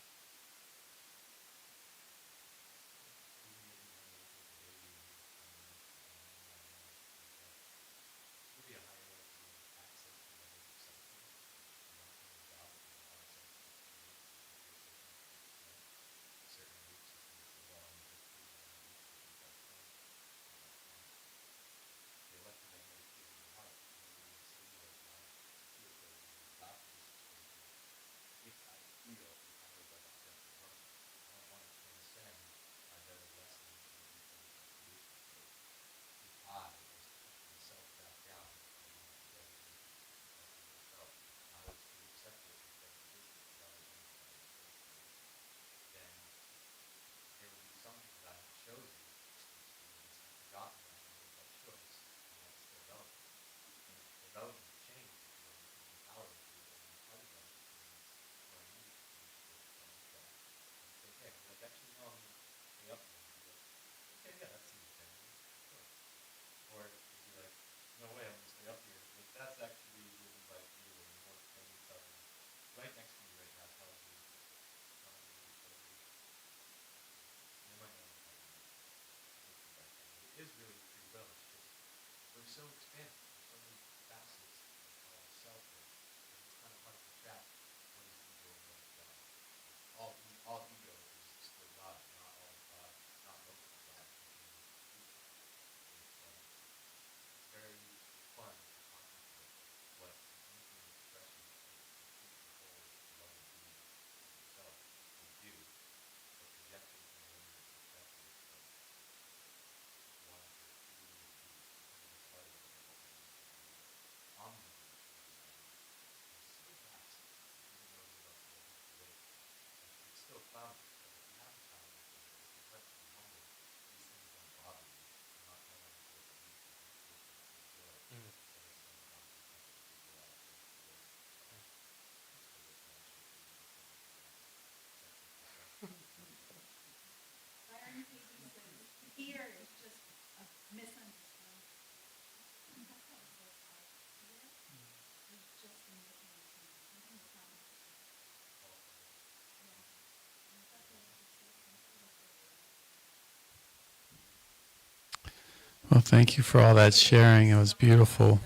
Well, thank you for all that sharing. It was beautiful.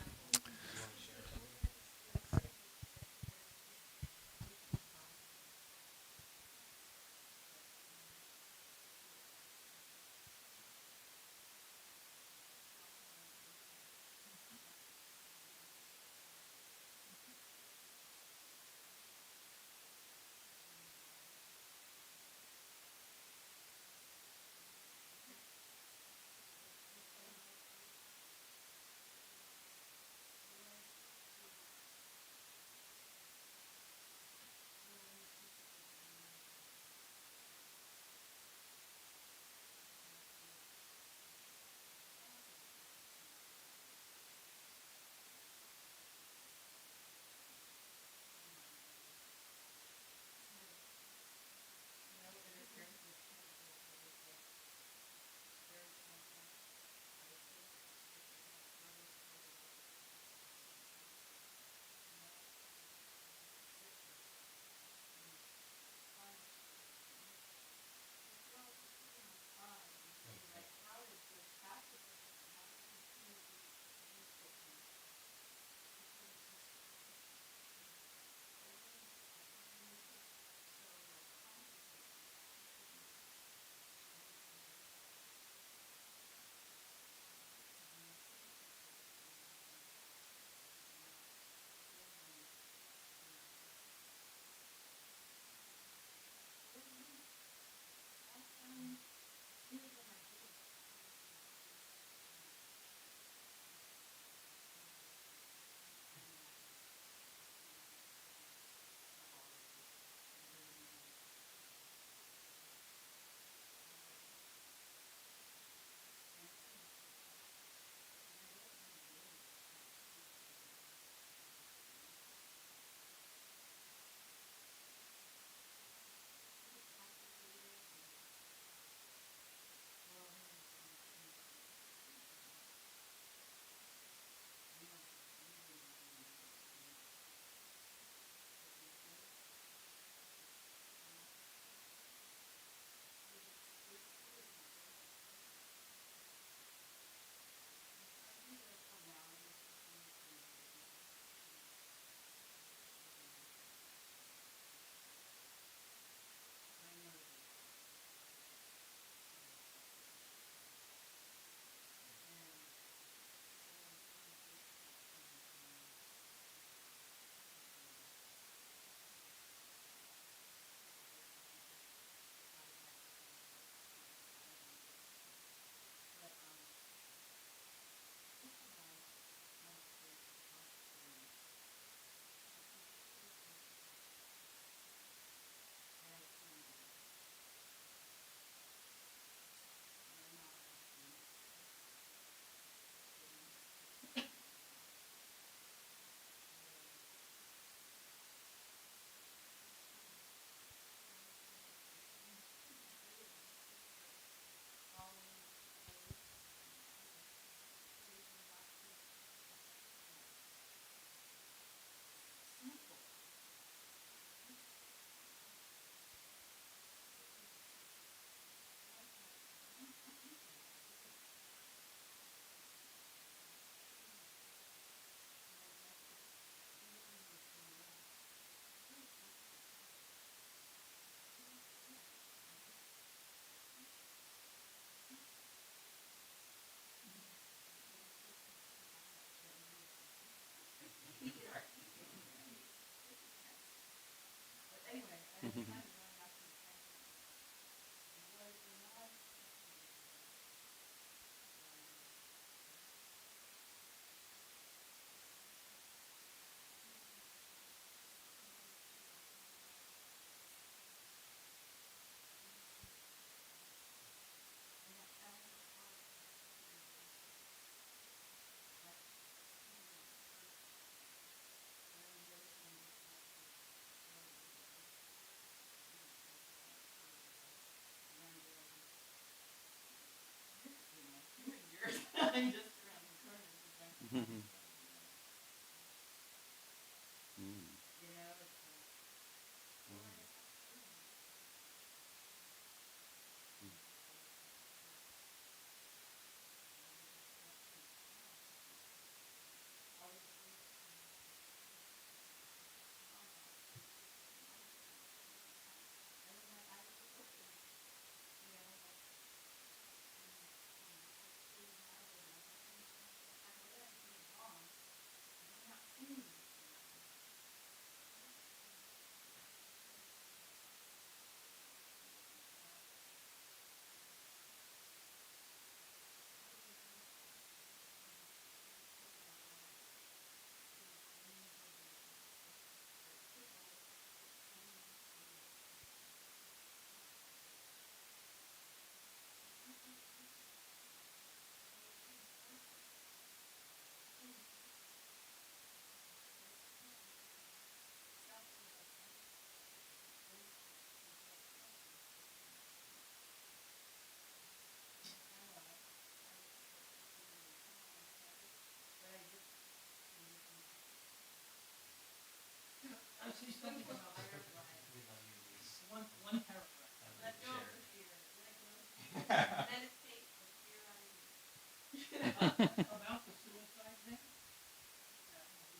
About the suicide thing,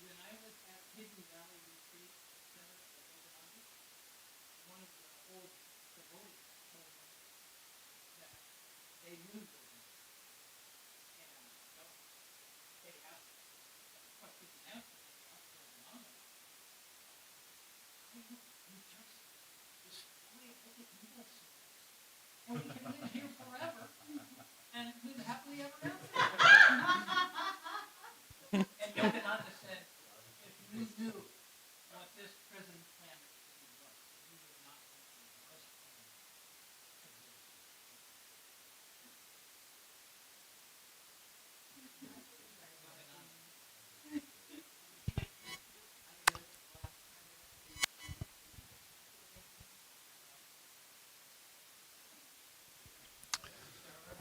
when I was at Hidden Valley Retreat Center for Overnight, one of the old devotees told me that they knew the woman, and they asked, of course, he didn't answer, they asked her anonymous, why don't you just destroy all the evil souls, and we can live here forever and live happily ever after. And Yogananda said, if you knew what this prison planet really was, you would not want to be this planet to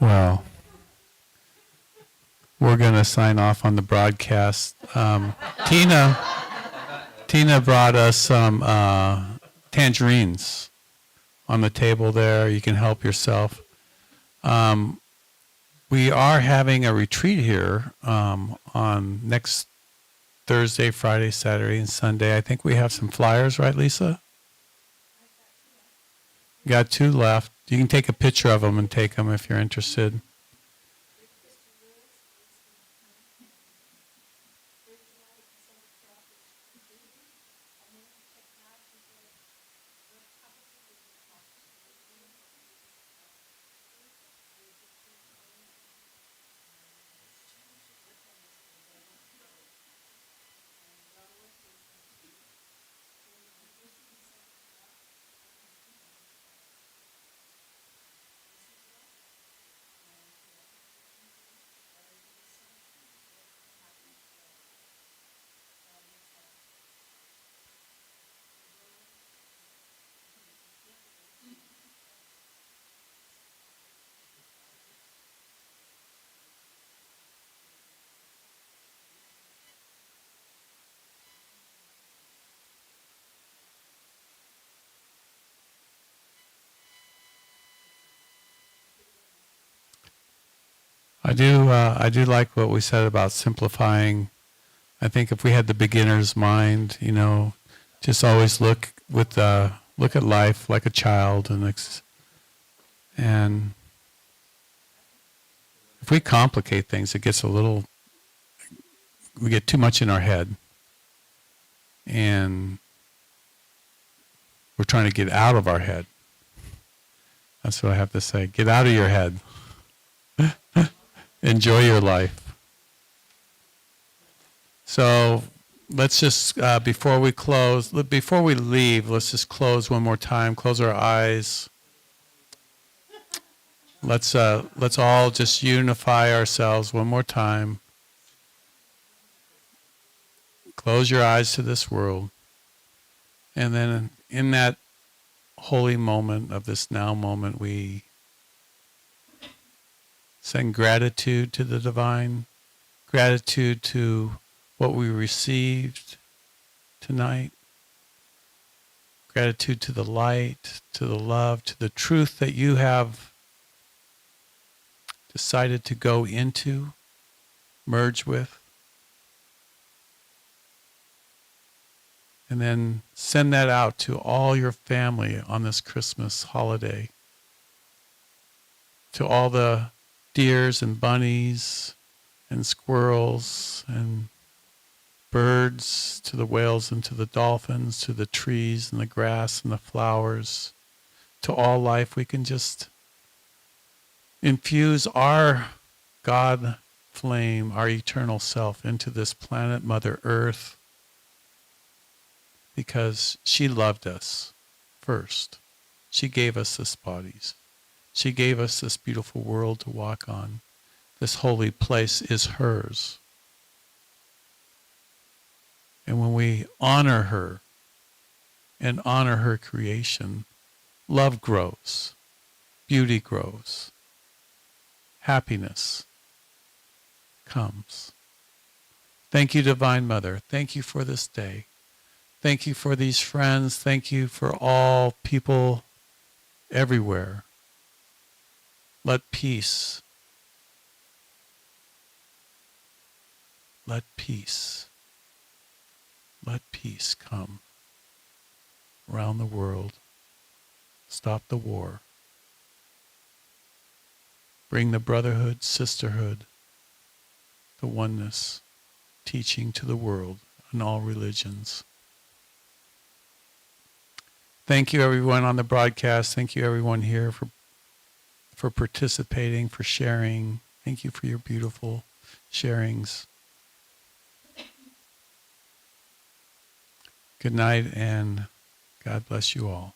live. Well, we're going to sign off on the broadcast. Tina brought us some tangerines on the table there. You can help yourself. We are having a retreat here on next Thursday, Friday, Saturday, and Sunday. I think we have some flyers, right, Lisa? Got 2 left. You can take a picture of them and take them if you're interested. I do like what we said about simplifying. I think if we had the beginner's mind, just always look at life like a child, and if we complicate things, it gets we get too much in our head, and we're trying to get out of our head. That's what I have to say. Get out of your head. Enjoy your life. So let's just, before we leave, let's just close one more time. Close our eyes. Let's all just unify ourselves one more time. Close your eyes to this world. And then in that holy moment of this now moment, we Send gratitude to the divine, gratitude to what we received tonight, gratitude to the light, to the love, to the truth that you have decided to go into, merge with. And then send that out to all your family on this Christmas holiday. To all the deers and bunnies and squirrels and birds, to the whales and to the dolphins, to the trees and the grass and the flowers, to all life. We can just infuse our God flame, our eternal self, into this planet, Mother Earth, because she loved us first. She gave us this bodies. She gave us this beautiful world to walk on. This holy place is hers. And when we honor her and honor her creation, love grows, beauty grows, happiness comes. Thank you, Divine Mother. Thank you for this day. Thank you for these friends. Thank you for all people everywhere. Let peace come around the world. Stop the war. Bring the brotherhood, sisterhood, the oneness, teaching to the world and all religions. Thank you, everyone on the broadcast. Thank you, everyone here for participating, for sharing. Thank you for your beautiful sharings. Good night, and God bless you all.